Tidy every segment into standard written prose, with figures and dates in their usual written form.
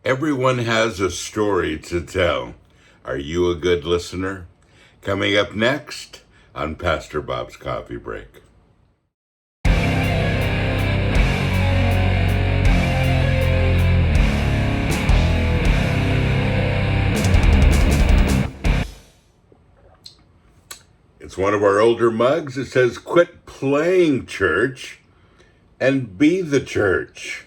Everyone has a story to tell. Are you a good listener? Coming up next on Pastor Bob's Coffee Break. It's one of our older mugs. It says, "Quit playing church and be the church."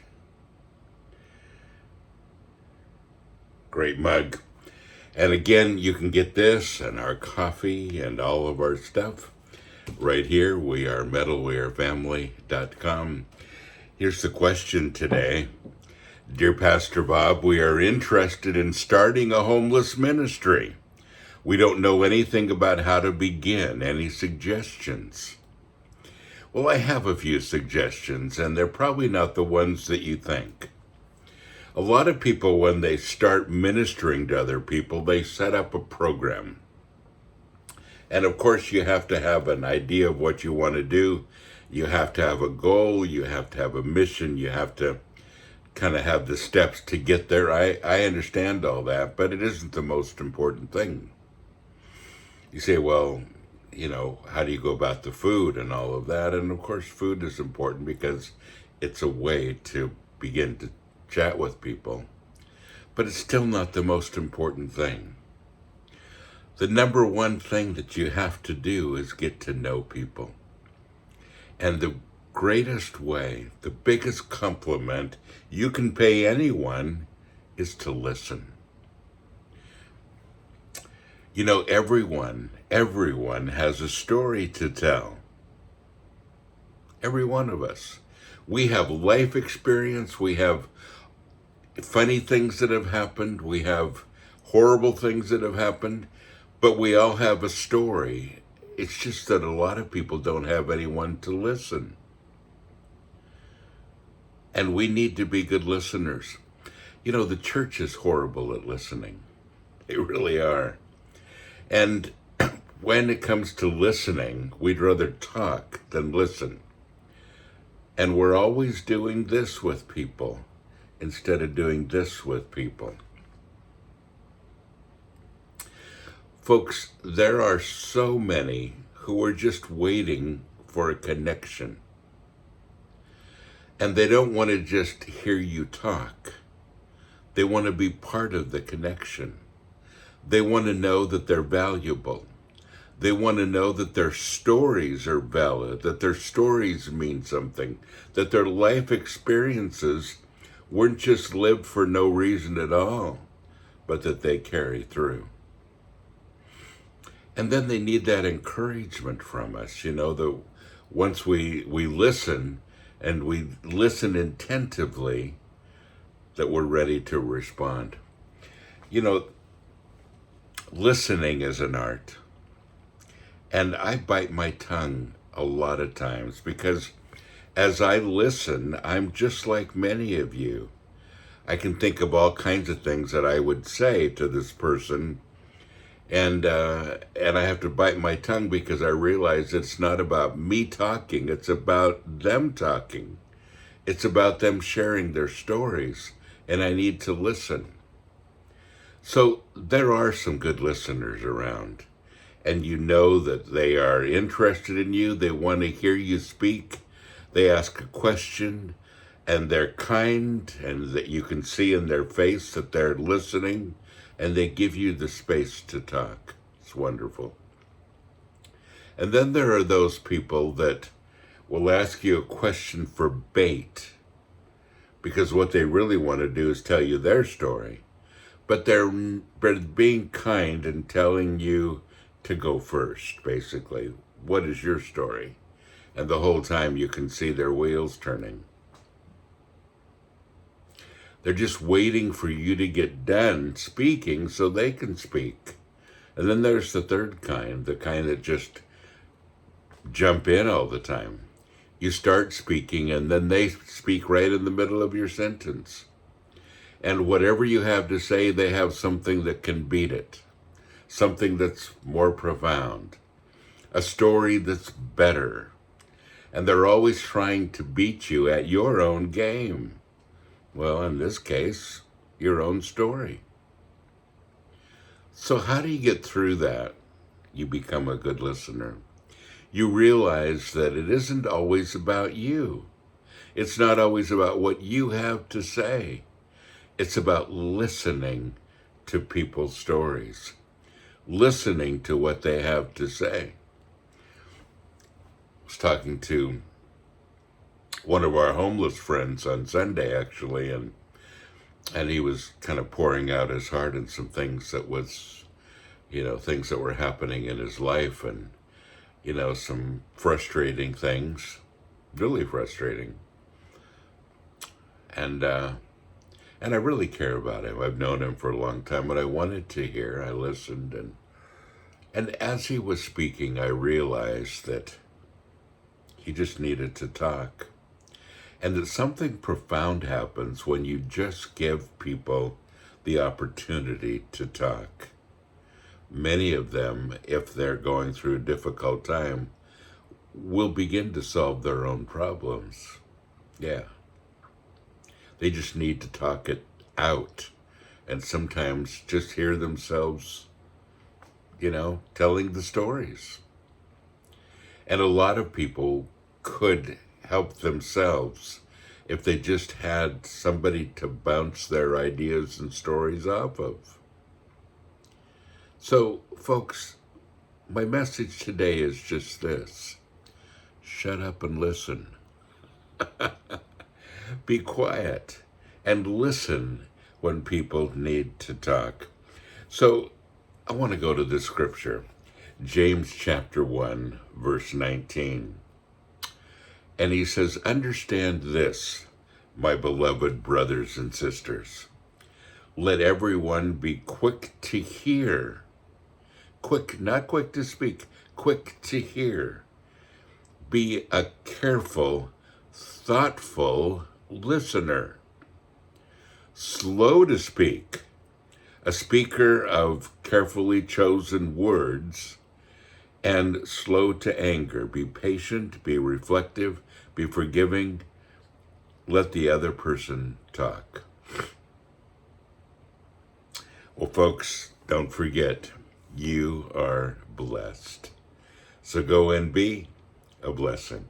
Great mug. And again, you can get this and our coffee and all of our stuff right here. We are metalwearfamily.com. Here's the question today. Dear Pastor Bob, we are interested in starting a homeless ministry. We don't know anything about how to begin. Any suggestions? Well, I have a few suggestions, and they're probably not the ones that you think. A lot of people, when they start ministering to other people, they set up a program. And of course, you have to have an idea of what you want to do. You have to have a goal. You have to have a mission. You have to kind of have the steps to get there. I understand all that, but it isn't the most important thing. You say, well, how do you go about the food and all of that? And of course, food is important because it's a way to begin to chat with people. But it's still not the most important thing. The number one thing that you have to do is get to know people. And the greatest way, the biggest compliment you can pay anyone is to listen. Everyone has a story to tell. Every one of us. We have life experience. We have funny things that have happened. We have horrible things that have happened. But we all have a story. It's just that a lot of people don't have anyone to listen. And we need to be good listeners. The church is horrible at listening. They really are. And when it comes to listening, we'd rather talk than listen. And we're always doing this with people instead of doing this with people. Folks, there are so many who are just waiting for a connection. And they don't want to just hear you talk. They want to be part of the connection. They want to know that they're valuable. They want to know that their stories are valid, that their stories mean something, that their life experiences weren't just lived for no reason at all, but that they carry through. And then they need that encouragement from us, that once we listen and we listen attentively, that we're ready to respond. Listening is an art. And I bite my tongue a lot of times because as I listen, I'm just like many of you. I can think of all kinds of things that I would say to this person, and I have to bite my tongue because I realize it's not about me talking, it's about them talking. It's about them sharing their stories, and I need to listen. So there are some good listeners around, and you know that they are interested in you. They want to hear you speak. They ask a question, and they're kind, and that you can see in their face that they're listening, and they give you the space to talk. It's wonderful. And then there are those people that will ask you a question for bait, because what they really want to do is tell you their story. But they're being kind and telling you to go first, basically. What is your story? And the whole time you can see their wheels turning. They're just waiting for you to get done speaking so they can speak. And then there's the third kind, the kind that just jump in all the time. You start speaking and then they speak right in the middle of your sentence. And whatever you have to say, they have something that can beat it. Something that's more profound. A story that's better. And they're always trying to beat you at your own game. Well, in this case, your own story. So how do you get through that? You become a good listener. You realize that it isn't always about you. It's not always about what you have to say. It's about listening to people's stories, listening to what they have to say. I was talking to one of our homeless friends on Sunday, actually, and he was kind of pouring out his heart and some things that was, things that were happening in his life, and, some frustrating things, really frustrating. And I really care about him. I've known him for a long time, but I wanted to hear. I listened, and as he was speaking, I realized that he just needed to talk. And that something profound happens when you just give people the opportunity to talk. Many of them, if they're going through a difficult time, will begin to solve their own problems. Yeah. They just need to talk it out. And sometimes just hear themselves, telling the stories. And a lot of people could help themselves if they just had somebody to bounce their ideas and stories off of. So, folks, my message today is just this. Shut up and listen. Be quiet and listen when people need to talk. So, I want to go to this scripture, James chapter 1, verse 19. And he says, understand this, my beloved brothers and sisters. Let everyone be quick to hear. Quick, not quick to speak, quick to hear. Be a careful, thoughtful listener. Slow to speak, a speaker of carefully chosen words, and slow to anger. Be patient, be reflective, be forgiving. Let the other person talk. Well, folks, don't forget, you are blessed. So go and be a blessing.